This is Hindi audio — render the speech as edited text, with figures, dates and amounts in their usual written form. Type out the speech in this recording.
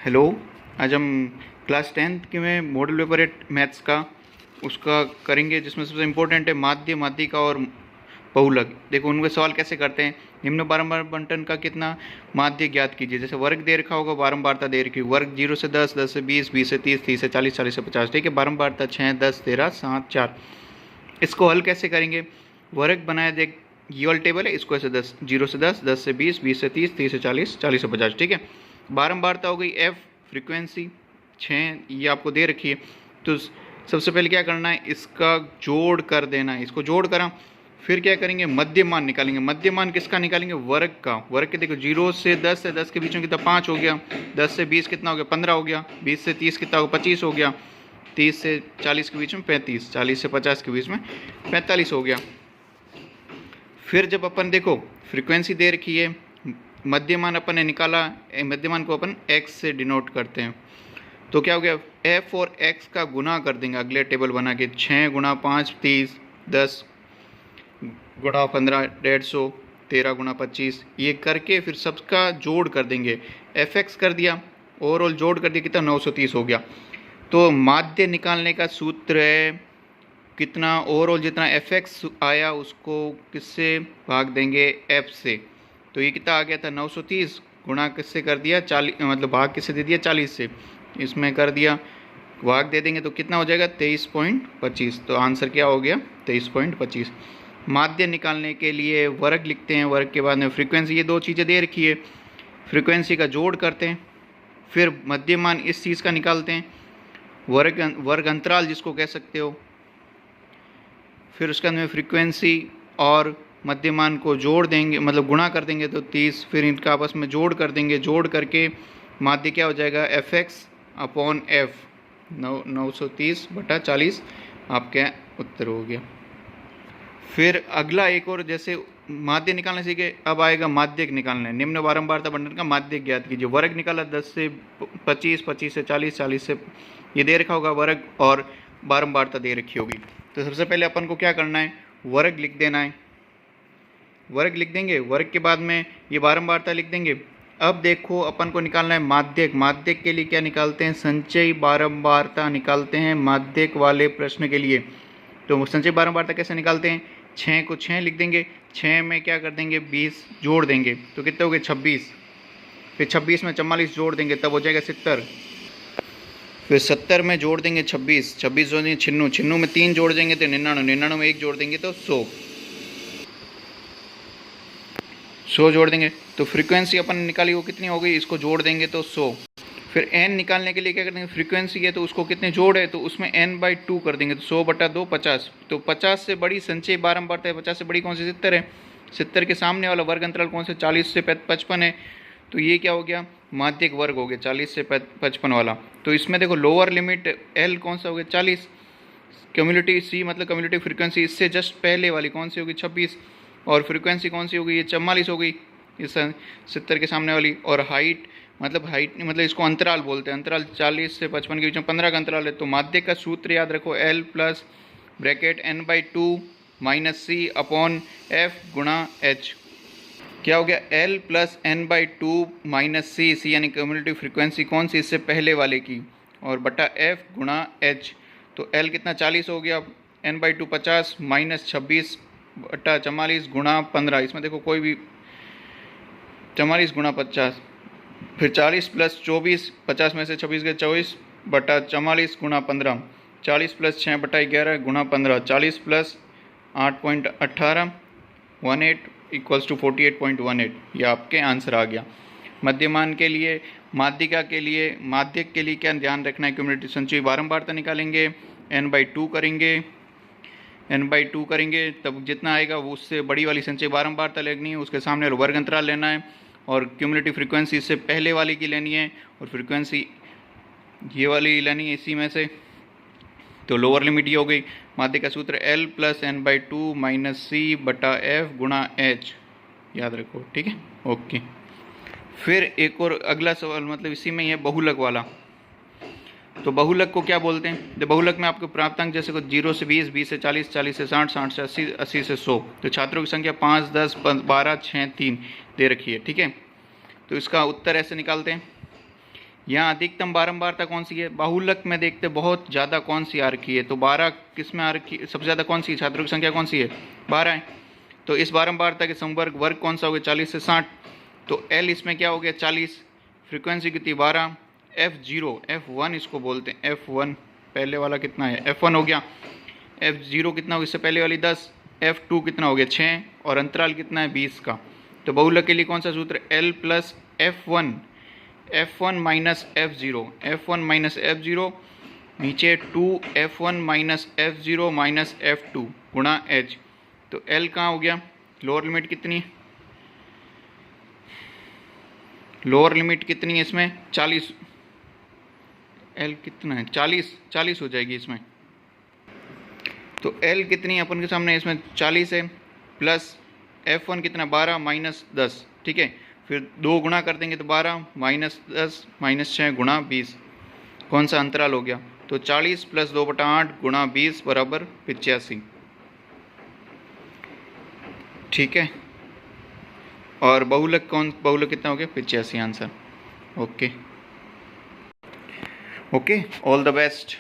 हेलो। आज हम क्लास 10th के में मॉडल पेपर 8 मैथ्स का उसका करेंगे, जिसमें सबसे इम्पोर्टेंट है माध्य, माध्यिका और बहुलक। देखो उनके सवाल कैसे करते हैं। निम्न बारंबार बंटन का कितना माध्य ज्ञात कीजिए। जैसे वर्ग दे रखा होगा, बारंबारता दे रखी, वर्ग 0 से 10, 10 से 20, 20 से 30, 30 से 40, 40 से 50। ठीक है। बारंबारता 6, 10, 13, 7, 4। इसको हल कैसे करेंगे। वर्ग बनाया, देख ये वाला टेबल है, इसको ऐसे 10, 0 से 10, 10 से 20, 20 से 30, 30 से 40, 40 से 50। ठीक है। बारंबारता हो गई एफ, फ्रीक्वेंसी 6 ये आपको दे रखी है। तो सबसे पहले क्या करना है, इसका जोड़ कर देना है। इसको जोड़ करा, फिर क्या करेंगे, मध्यमान निकालेंगे। मध्यमान किसका निकालेंगे, वर्ग का। वर्ग के देखो 0 से 10 है, 10 के बीच में कितना 5 हो गया, 10 से 20 कितना हो गया 15 हो गया, 20 से 30 कितना हो गया 25 हो गया, 30 से 40 के बीच में 35, 40 से 50 के बीच में 45 हो गया। फिर जब अपन देखो फ्रीक्वेंसी दे रखी है, मध्यमान अपन ने निकाला, मध्यमान को अपन x से डिनोट करते हैं। तो क्या हो गया, f और x का गुना कर देंगे अगले टेबल बना के। 6 गुणा 5 30, 10 गुणा 15 150, 13 गुणा 25, ये करके फिर सबका जोड़ कर देंगे। fx कर दिया, ओवरऑल जोड़ कर दिया, कितना 930 हो गया। तो माध्य निकालने का सूत्र है कितना, ओवरऑल जितना fx आया उसको किससे भाग देंगे, f से। तो ये कितना आ गया था 930, गुणा किससे कर दिया 40, मतलब भाग किससे दे दिया 40 से, इसमें कर दिया भाग दे देंगे तो कितना हो जाएगा 23.25। तो आंसर क्या हो गया 23.25। माध्य निकालने के लिए वर्ग लिखते हैं, वर्ग के बाद में फ्रीक्वेंसी, ये दो चीज़ें दे रखी है, फ्रीक्वेंसी का जोड़ करते हैं, फिर मध्यमान इस चीज़ का निकालते हैं, वर्ग अंतराल जिसको कह सकते हो, फिर उसके अंदर फ्रीक्वेंसी और मध्यमान को जोड़ देंगे, मतलब गुणा कर देंगे तो 30, फिर इनका आपस में जोड़ कर देंगे, जोड़ करके माध्य क्या हो जाएगा fx अपॉन f, 930/40 आपके उत्तर हो गया। फिर अगला एक और, जैसे माध्य निकालने सीखे, अब आएगा माध्यक निकालना है। निम्न बारंबारता बंटन का माध्य ज्ञात कीजिए। वर्ग निकाला 10 से 25, 25 से 40, 40 से, ये दे रखा होगा वर्ग, और बारंबारता दे रखी होगी। तो सबसे पहले अपन को क्या करना है, वर्ग लिख देना है। वर्ग लिख देंगे, वर्ग के बाद में ये बारंबारता लिख देंगे। अब देखो अपन को निकालना है माध्यक। माध्यक के लिए क्या निकालते हैं, संचयी बारंबारता निकालते हैं माध्यक वाले प्रश्न के लिए। तो संचयी बारंबारता कैसे निकालते हैं, 6 को 6 लिख देंगे, 6 में क्या कर देंगे 20 जोड़ देंगे तो कितने हो गए 26, फिर 26 में 44 जोड़ देंगे तब हो जाएगा 70, फिर 70 में जोड़ देंगे 26, 26 जोड़ देंगे 96, 96 में 3 जोड़ देंगे तो 99, 99 में 1 जोड़ देंगे तो 100, 100 जोड़ देंगे। तो फ्रीक्वेंसी अपन निकाली वो कितनी हो गई, इसको जोड़ देंगे तो 100। फिर n निकालने के लिए क्या करेंगे, फ्रीक्वेंसी है तो उसको कितने जोड़ है तो उसमें n/2 कर देंगे तो 100/2 50। तो 50 से बड़ी संचयी बारंबारता है, 50 से बड़ी कौन सी 70 है, 70 के सामने वाला वर्ग अंतराल कौन से 40 से 55 है। तो ये क्या हो गया, माध्यक वर्ग हो गया 40 से 55 वाला। तो इसमें देखो लोअर लिमिट l कौन सा हो गया 40, कम्युनिटी c मतलब कम्युनिटी फ्रीक्वेंसी इससे जस्ट पहले वाली कौन सी होगी 26, और फ्रीक्वेंसी कौन सी हो गई, ये 44 हो गई इस 70 के सामने वाली। और हाइट मतलब इसको अंतराल बोलते हैं, अंतराल 40 से 55 के बीच में 15 का अंतराल है। तो माध्यक का सूत्र याद रखो, L plus bracket n/2 minus c upon f गुणा h। क्या हो गया, L plus n/2 minus c यानी कम्युनिटी फ्रीक्वेंसी कौन सी, इससे पहले वाले की, और बटा f गुणा h। तो L कितना 40 हो गया, n/2 50 माइनस 26/44 गुणा 15, इसमें देखो कोई भी 44 गुणा 50, फिर 40 प्लस 24, 50 में से 26 गए 24/44 गुणा 15, 40 प्लस 6/11 गुणा 15, 40 प्लस 8.18 18 इक्वल्स टू 48.18। ये आपके आंसर आ गया। मध्यमान के लिए, माध्यिका के लिए, माध्यक के लिए क्या ध्यान रखना है, कम्युनिटी संचयी बारंबारता निकालेंगे, n/2 करेंगे तब जितना आएगा वो उससे बड़ी वाली संचयी बारंबारता लेनी है, उसके सामने वर्ग अंतराल लेना है, और क्यूमुलेटिव फ्रीक्वेंसी इससे पहले वाली की लेनी है, और फ्रीक्वेंसी ये वाली लेनी है इसी में से। तो लोअर लिमिट ये हो गई। माध्य का सूत्र L plus n/2 minus c/f गुणा h, याद रखो, ठीक है, ओके। फिर एक और अगला सवाल, मतलब इसी में ही है बहुलक वाला। तो बहुलक को क्या बोलते हैं, तो बहुलक में आपको प्राप्तांक जैसे को 0 से 20, 20 से 40, 40 से 60, 60 से 80, 80 से 100। तो छात्रों की संख्या 5, 10, 12, 6, 3 दे रखी है, ठीक है। तो इसका उत्तर ऐसे निकालते हैं, यहाँ अधिकतम बारंबारता कौन सी है? बहुलक में देखते बहुत ज़्यादा कौन सी आ रखी है, तो 12 किस में आ रखी है? सबसे ज़्यादा कौन सी छात्रों की संख्या कौन सी है? 12 है। तो इस बारंबारता के समवर्ग वर्ग कौन सा हो गया? 40 से 60। तो एल इसमें क्या हो गया? 40। फ्रीक्वेंसी कितनी? 12। F0 F1 इसको बोलते हैं, F1 पहले वाला कितना है? F1 हो गया। F0 कितना हो गया? इससे पहले वाली 10। F2 कितना हो गया? 6। और अंतराल कितना है? 20 का। तो बहुलक के लिए कौन सा सूत्र? L plus F1 minus F0, F1 minus F0, नीचे 2F1 minus F0 minus F2 गुणा H। तो L कहाँ हो गया? लोअर लिमिट कितनी? लोअर लिमिट कितनी है इसमें? 40। L कितना है? 40 हो जाएगी इसमें। तो L कितनी है अपन के सामने? इसमें 40 है, प्लस F1 कितना? 12 माइनस 10, ठीक है। फिर 2 गुणा कर देंगे तो 12 माइनस 10 माइनस 6 गुणा 20। कौन सा अंतराल हो गया? तो 40 प्लस 2/8 गुणा 20 बराबर 85, ठीक है। और बहुलक कितना हो गया? 85 answer. Okay, all the best.